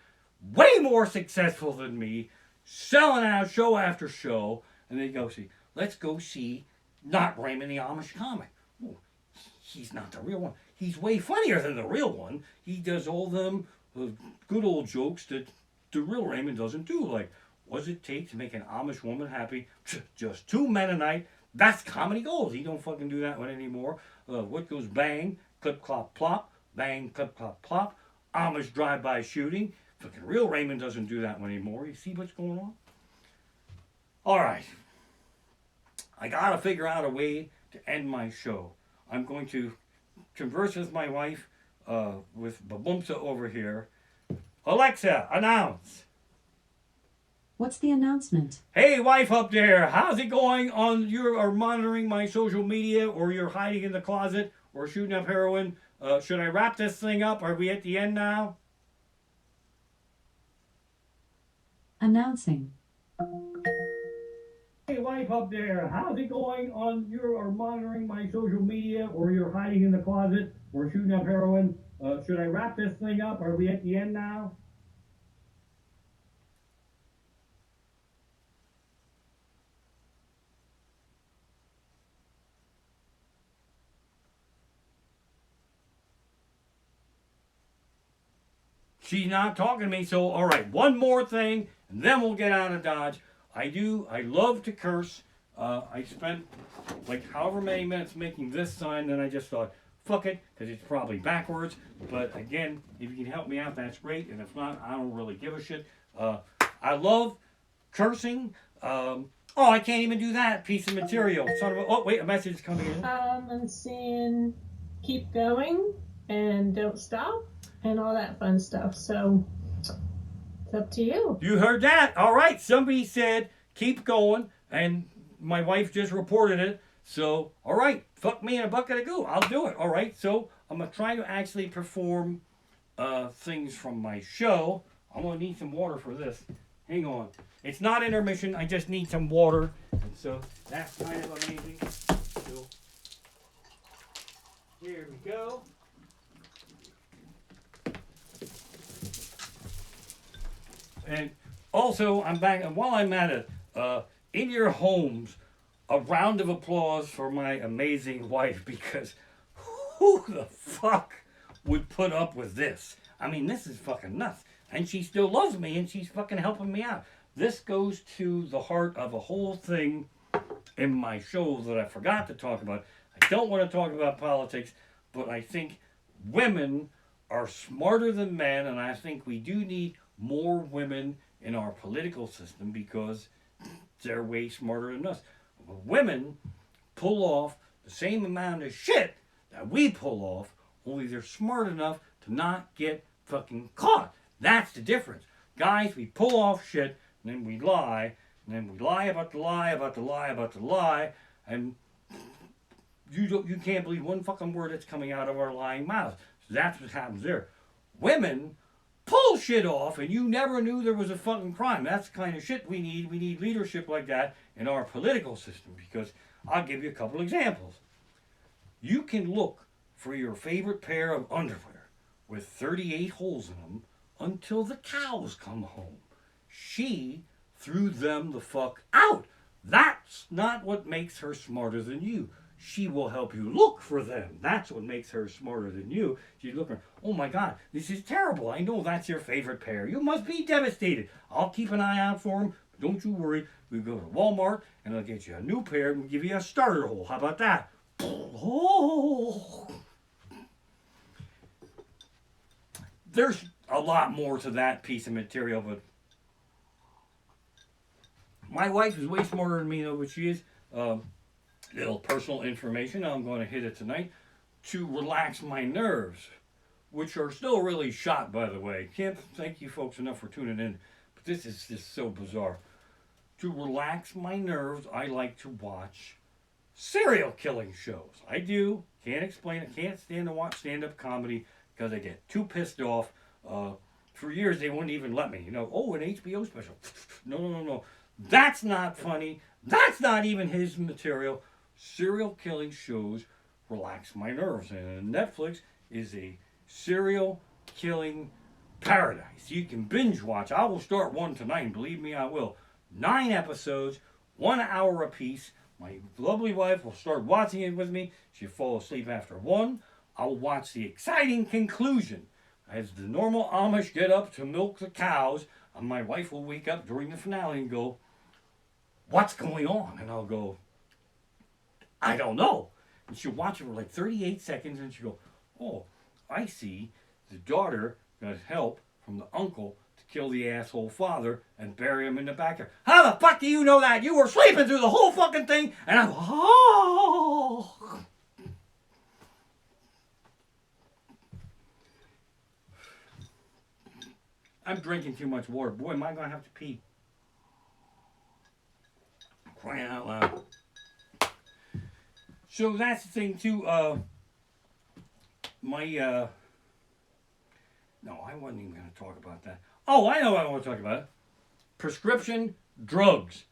A: way more successful than me, selling out show after show, and they go see, let's go see not Raymond the Amish comic. Oh, he's not the real one. He's way funnier than the real one. He does all them good old jokes that the real Raymond doesn't do. Like, what does it take to make an Amish woman happy? Just 2 men a night. That's comedy gold. He don't fucking do that one anymore. What goes bang, clip, clop, plop, bang, clip, clop, plop. Amish drive-by shooting. Fucking real Raymond doesn't do that one anymore. You see what's going on? All right. I gotta figure out a way to end my show. I'm going to converse with my wife, with Babumsa over here. Alexa, announce.
C: What's the announcement?
A: Hey, wife up there, how's it going on? You are monitoring my social media, or you're hiding in the closet, or shooting up heroin. Should I wrap this thing up? Are we at the end now?
C: Announcing.
A: Hey, wife up there, how's it going on? You are monitoring my social media, or you're hiding in the closet, or shooting up heroin. Should I wrap this thing up? Are we at the end now? She's not talking to me, so all right, one more thing, and then we'll get out of Dodge. I love to curse. I spent like however many minutes making this sign, then I just thought, fuck it, because it's probably backwards. But again, if you can help me out, that's great. And if not, I don't really give a shit. I love cursing. Oh, I can't even do that piece of material. Son of a, oh, wait, a message is coming in.
B: I'm saying keep going and don't stop and all that fun stuff. So it's up to you.
A: You heard that? All right. Somebody said keep going, and my wife just reported it. So, all right, fuck me in a bucket of goo. I'll do it. All right. So I'm gonna try to actually perform things from my show. I'm gonna need some water for this. Hang on. It's not intermission. I just need some water, and so that's kind of amazing. So here we go. And also, I'm back, and while I'm at it, in your homes, a round of applause for my amazing wife, because who the fuck would put up with this? I mean, this is fucking nuts. And she still loves me, and she's fucking helping me out. This goes to the heart of a whole thing in my show that I forgot to talk about. I don't want to talk about politics, but I think women are smarter than men, and I think we do need more women in our political system because they're way smarter than us. Women pull off the same amount of shit that we pull off, only they're smart enough to not get fucking caught. That's the difference. Guys, we pull off shit, and then we lie, and then we lie about the lie, about the lie, about the lie, and you can't believe one fucking word that's coming out of our lying mouths. So that's what happens there. Women pull shit off, and you never knew there was a fucking crime. That's the kind of shit we need. We need leadership like that in our political system, because I'll give you a couple examples. You can look for your favorite pair of underwear with 38 holes in them until the cows come home. She threw them the fuck out. That's not what makes her smarter than you. She will help you look for them. That's what makes her smarter than you. She's looking, oh my God, this is terrible. I know that's your favorite pair. You must be devastated. I'll keep an eye out for them. But don't you worry. We go to Walmart and I'll get you a new pair and we'll give you a starter hole. How about that? Oh. There's a lot more to that piece of material, but my wife is way smarter than me, though, but she is. Little personal information, I'm going to hit it tonight, to relax my nerves, which are still really shot, by the way. Can't thank you folks enough for tuning in, but this is just so bizarre. To relax my nerves, I like to watch serial killing shows. I do. Can't explain it. Can't stand to watch stand-up comedy because I get too pissed off. For years, they wouldn't even let me. You know, oh, an HBO special. No. That's not funny. That's not even his material. Serial killing shows relax my nerves. And Netflix is a serial killing paradise. You can binge watch. I will start one tonight. Believe me, I will. 9 episodes, 1 hour apiece. My lovely wife will start watching it with me. She'll fall asleep after 1. I'll watch the exciting conclusion. As the normal Amish get up to milk the cows, and my wife will wake up during the finale and go, what's going on? And I'll go, I don't know. And she'll watch it for like 38 seconds and she'll go, oh, I see. The daughter got help from the uncle to kill the asshole father and bury him in the backyard. How the fuck do you know that? You were sleeping through the whole fucking thing. And I'm, oh. I'm drinking too much water. Boy, am I going to have to pee. Crying out loud. So that's the thing too. No, I wasn't even going to talk about that. Oh, I know what I want to talk about. Prescription drugs.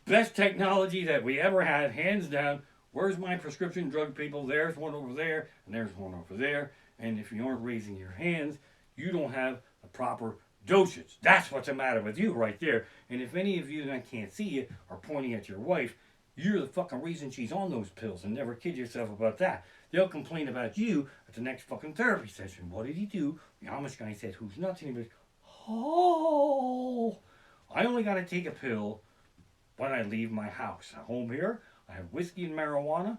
A: Best technology that we ever had, hands down. Where's my prescription drug people? There's one over there, and there's one over there. And if you aren't raising your hands, you don't have the proper dosage. That's what's the matter with you right there. And if any of you that I can't see you are pointing at your wife, you're the fucking reason she's on those pills, and never kid yourself about that. They'll complain about you at the next fucking therapy session. What did he do? The Amish guy said, who's nuts? And he goes, oh, I only got to take a pill when I leave my house. At home here, I have whiskey and marijuana.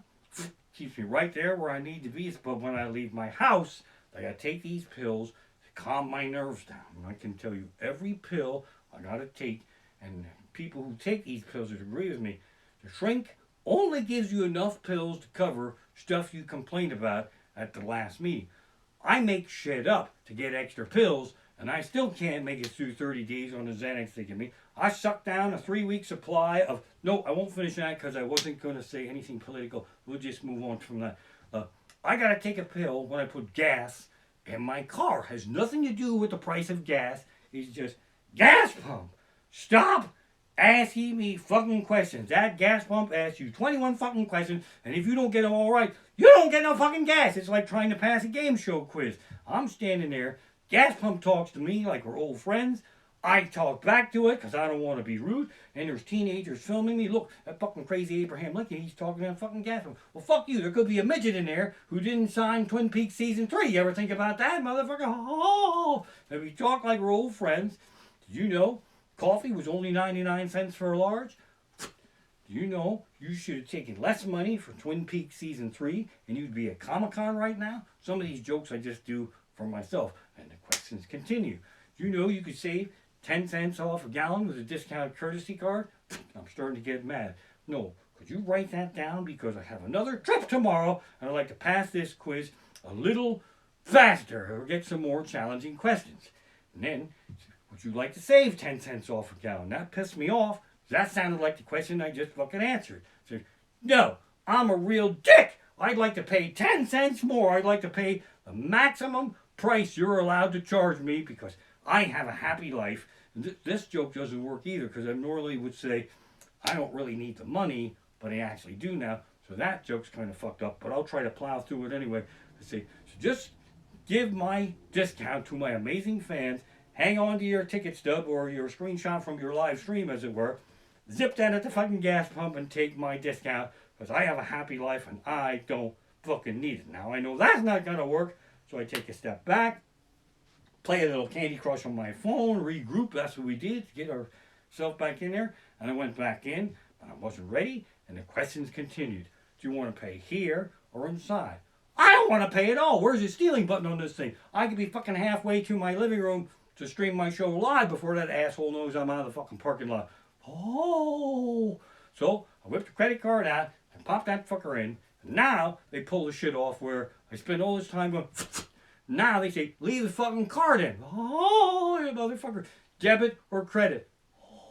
A: Keeps me right there where I need to be. But when I leave my house, I gotta take these pills to calm my nerves down. And I can tell you every pill I gotta take, and people who take these pills would agree with me. The shrink only gives you enough pills to cover stuff you complained about at the last meeting. I make shit up to get extra pills, and I still can't make it through 30 days on the Xanax they give me. I sucked down a 3-week supply of... No, I won't finish that because I wasn't going to say anything political. We'll just move on from that. I got to take a pill when I put gas in my car. It has nothing to do with the price of gas. It's just, gas pump, stop asking me fucking questions. That gas pump asks you 21 fucking questions, and if you don't get them all right, you don't get no fucking gas. It's like trying to pass a game show quiz. I'm standing there, gas pump talks to me like we're old friends. I talk back to it because I don't want to be rude, and there's teenagers filming me. Look, that fucking crazy Abraham Lincoln, he's talking to that fucking gas pump. Well, fuck you. There could be a midget in there who didn't sign Twin Peaks Season 3. You ever think about that, motherfucker? Oh, if we talk like we're old friends, did you know coffee was only 99 cents for a large? Do you know you should have taken less money for Twin Peaks Season 3 and you'd be at Comic-Con right now? Some of these jokes I just do for myself. And the questions continue. Do you know you could save 10 cents off a gallon with a discount courtesy card? I'm starting to get mad. No, could you write that down because I have another trip tomorrow and I'd like to pass this quiz a little faster or get some more challenging questions. And then, would you like to save 10 cents off a gallon? That pissed me off. That sounded like the question I just fucking answered. So, no, I'm a real dick. I'd like to pay 10 cents more. I'd like to pay the maximum price you're allowed to charge me because I have a happy life. This joke doesn't work either because I normally would say I don't really need the money, but I actually do now. So that joke's kind of fucked up, but I'll try to plow through it anyway. Let's see. So just give my discount to my amazing fans. Hang on to your ticket stub or your screenshot from your live stream, as it were. Zip that at the fucking gas pump and take my discount because I have a happy life and I don't fucking need it. Now I know that's not going to work, so I take a step back. Play a little Candy Crush on my phone, regroup. That's what we did to get ourselves back in there. And I went back in, but I wasn't ready. And the questions continued. Do you want to pay here or inside? I don't want to pay at all. Where's the stealing button on this thing? I could be fucking halfway to my living room to stream my show live before that asshole knows I'm out of the fucking parking lot. Oh. So I whipped the credit card out and popped that fucker in. And now they pull the shit off where I spend all this time going... Now they say, leave the fucking card in. Oh, you motherfucker. Debit or credit?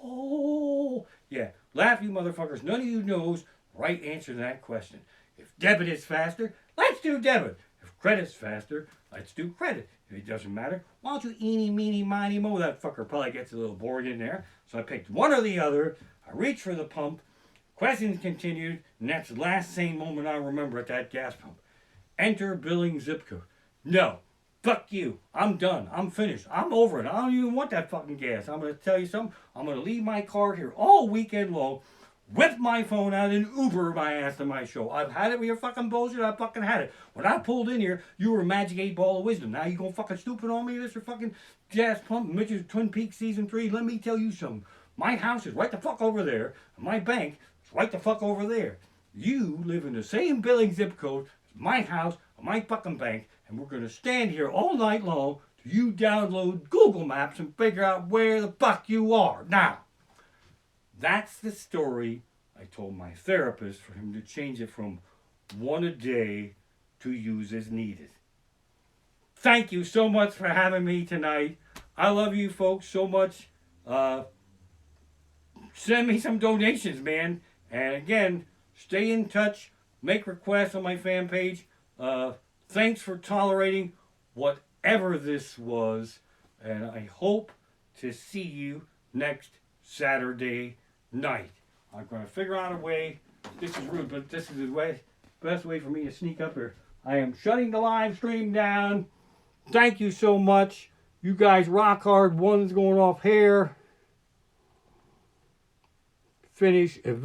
A: Oh, yeah. Laugh, you motherfuckers. None of you knows the right answer to that question. If debit is faster, let's do debit. If credit's faster, let's do credit. If it doesn't matter, why don't you eeny, meeny, miny, mo? That fucker probably gets a little bored in there. So I picked one or the other. I reached for the pump. Questions continued. And that's the last sane moment I remember at that gas pump. Enter billing zip code. No. Fuck you. I'm done. I'm finished. I'm over it. I don't even want that fucking gas. I'm going to tell you something. I'm going to leave my car here all weekend long, whip my phone out and Uber my ass to my show. I've had it with your fucking bullshit. I fucking had it. When I pulled in here, you were a magic 8-ball of wisdom. Now you going fucking stupid on me, Mr. fucking gas pump, Mitch's Twin Peaks Season 3. Let me tell you something. My house is right the fuck over there, and my bank is right the fuck over there. You live in the same billing zip code as my house, my fucking bank, and we're going to stand here all night long till you download Google Maps and figure out where the fuck you are. Now, that's the story I told my therapist for him to change it from one a day to use as needed. Thank you so much for having me tonight. I love you folks so much. Send me some donations, man. And again, stay in touch. Make requests on my fan page. Thanks for tolerating whatever this was. And I hope to see you next Saturday night. I'm going to figure out a way. This is rude, but this is the best way for me to sneak up here. I am shutting the live stream down. Thank you so much. You guys rock hard. One's going off here. Finish.